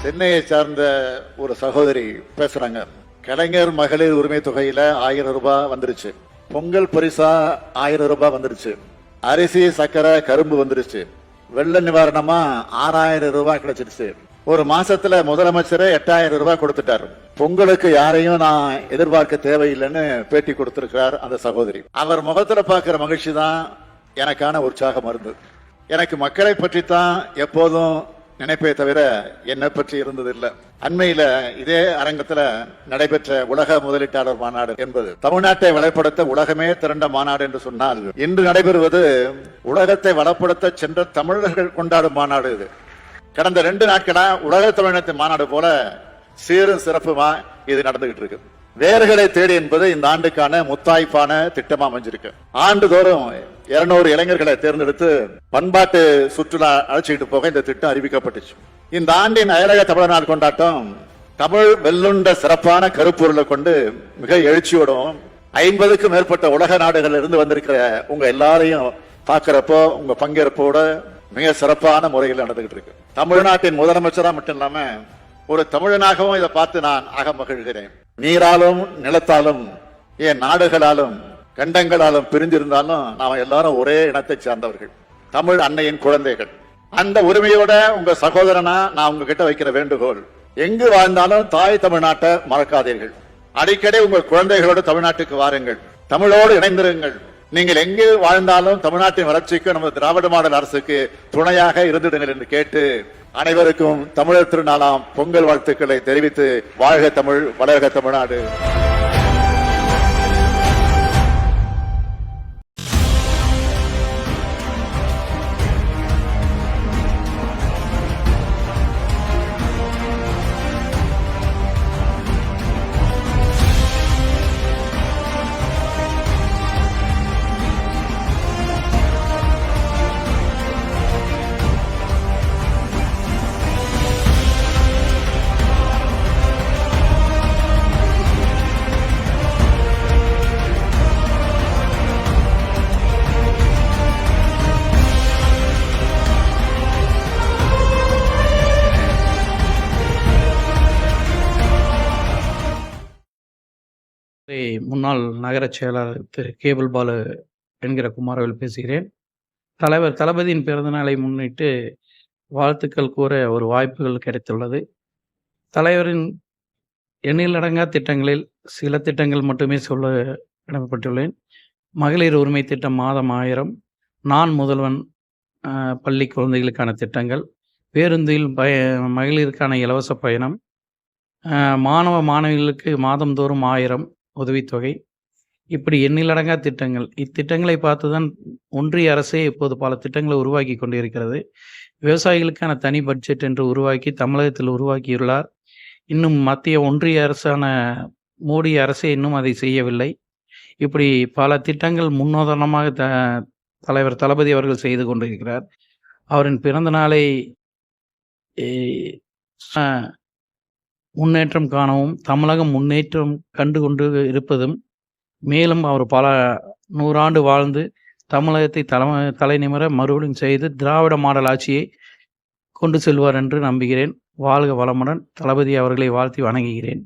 சென்னையை சார்ந்த ஒரு சகோதரி பேசுறாங்க. கலைஞர் மகளிர் உரிமை தொகையில 1000 ரூபாய் வந்துருச்சு. பொங்கல் பரிசா 1000 ரூபாய் வந்துருச்சு. அரிசி, சக்கரை, கரும்பு வந்துருச்சு. வெள்ள நிவாரணமா 6000 ரூபாய் கிடைச்சிருச்சு. ஒரு மாசத்துல முதலமைச்சர் 8000 ரூபாய் கொடுத்துட்டாரு. பொங்கலுக்கு யாரையும் நான் எதிர்பார்க்க தேவையில்லைன்னு பேட்டி கொடுத்திருக்கிறார் அந்த சகோதரி. அவர் முகத்துல பாக்குற மகிழ்ச்சி தான் எனக்கான உற்சாக மருந்து. எனக்கு மக்களை பற்றி தான் எப்போதும் நினைப்பே தவிர என்னை பற்றி இருந்ததில்லை. அண்மையில இதே அரங்கத்துல நடைபெற்ற உலக முதலீட்டாளர் மாநாடு என்பது தமிழ்நாட்டை வளப்படுத்த உலகமே திரண்ட மாநாடு என்று சொன்னால், இன்று நடைபெறுவது உலகத்தை வளப்படுத்த சென்ற தமிழர்கள் கொண்டாடும் மாநாடு. இது கடந்த 2 நாட்களா உலக தமிழினத்தின் மாநாடு போல சீரும் சிறப்புமா இது நடந்துகிட்டு இருக்கு. வேர்களை தேடி என்பது இந்த ஆண்டுக்கான முத்தாய்ப்பான திட்டமா அமைஞ்சிருக்கு. ஆண்டுதோறும் 200 இளைஞர்களை தேர்ந்தெடுத்து பண்பாட்டு சுற்றுலா அழைச்சிட்டு போக இந்த திட்டம் அறிவிக்கப்பட்டுச்சு. இந்த ஆண்டின் அயலக தமிழர் நாள் கொண்டாட்டம் தமிழ் வெல்லுண்ட சிறப்பான கருப்பொருளை கொண்டு மிக எழுச்சியோடும் 50க்கும் மேற்பட்ட உலக நாடுகள் இருந்து வந்திருக்கிற உங்க எல்லாரையும் பார்க்கிறப்போ உங்க பங்கேற்போட மிக சிறப்பான முறையில் நடந்துகிட்டு இருக்கு. தமிழ்நாட்டின் முதலமைச்சரா மட்டும் இல்லாம ஒரு தமிழனாகவும் இதை பார்த்து நான் ஆக மகிழ்கிறேன். நீராலும் நிலத்தாலும் ஏன் நாடுகளாலும் கண்டங்களாலும் பிரிஞ்சிருந்தாலும் நாம எல்லாரும் ஒரே இனத்தை சார்ந்தவர்கள், தமிழ் அன்னையின் குழந்தைகள். அந்த உரிமையோட உங்க சகோதரனா நான் உங்ககிட்ட வைக்கிற வேண்டுகோள், எங்கு வாழ்ந்தாலும் தாய் தமிழ்நாட்டை மறக்காதீர்கள். அடிக்கடி உங்கள் குழந்தைகளோடு தமிழ்நாட்டுக்கு வாருங்கள், தமிழோடு இணைந்திருங்கள். நீங்கள் எங்கு வாழ்ந்தாலும் தமிழ்நாட்டின் வளர்ச்சிக்கு நமது திராவிட மாடல் அரசுக்கு துணையாக இருந்திடுங்கள் என்று கேட்டு அனைவருக்கும் தமிழர் திருநாளாம் பொங்கல் வாழ்த்துக்களை தெரிவித்து வாழ்க தமிழ், வளர்க தமிழ்நாடு. முன்னாள் நகர செயலாளர் திரு கேபிள் பாலு என்கிற குமாரவேல் பேசுகிறேன். தலைவர் தளபதியின் பிறந்தநாளை முன்னிட்டு வாழ்த்துக்கள் கூற ஒரு வாய்ப்புகள் கிடைத்துள்ளது. தலைவரின் எண்ணிலடங்கா திட்டங்களில் சில திட்டங்கள் மட்டுமே சொல்ல கடமைப்பட்டுள்ளேன். மகளிர் உரிமை திட்டம் மாதம் 1000, நான் முதல்வன் பள்ளி குழந்தைகளுக்கான திட்டங்கள், பேருந்தில் மகளிருக்கான இலவச பயணம், மாணவ மாணவிகளுக்கு மாதந்தோறும் 1000 உதவித்தொகை, இப்படி எண்ணிலடங்கா திட்டங்கள். இத்திட்டங்களை பார்த்துதான் ஒன்றிய அரசே இப்போது பல திட்டங்களை உருவாக்கி கொண்டிருக்கிறது. விவசாயிகளுக்கான தனி பட்ஜெட் என்று உருவாக்கி தமிழகத்தில் உருவாக்கியுள்ளார். இன்னும் மத்திய ஒன்றிய அரசான மோடி அரசே இன்னும் அதை செய்யவில்லை. இப்படி பல திட்டங்கள் முன்னுதாரணமாக தலைவர் தளபதி அவர்கள் செய்து கொண்டிருக்கிறார். அவரின் பிறந்த நாளை முன்னேற்றம் காணவும் தமிழகம் முன்னேற்றம் கண்டு கொண்டு இருப்பதும், மேலும் அவர் பல 100 ஆண்டு வாழ்ந்து தமிழகத்தை தலைநிமிர மறுபடியும் செய்து திராவிட மாடல் ஆட்சியை கொண்டு செல்வார் என்று நம்புகிறேன். வாழ்க வளமுடன். தளபதி அவர்களை வாழ்த்தி வணங்குகிறேன்.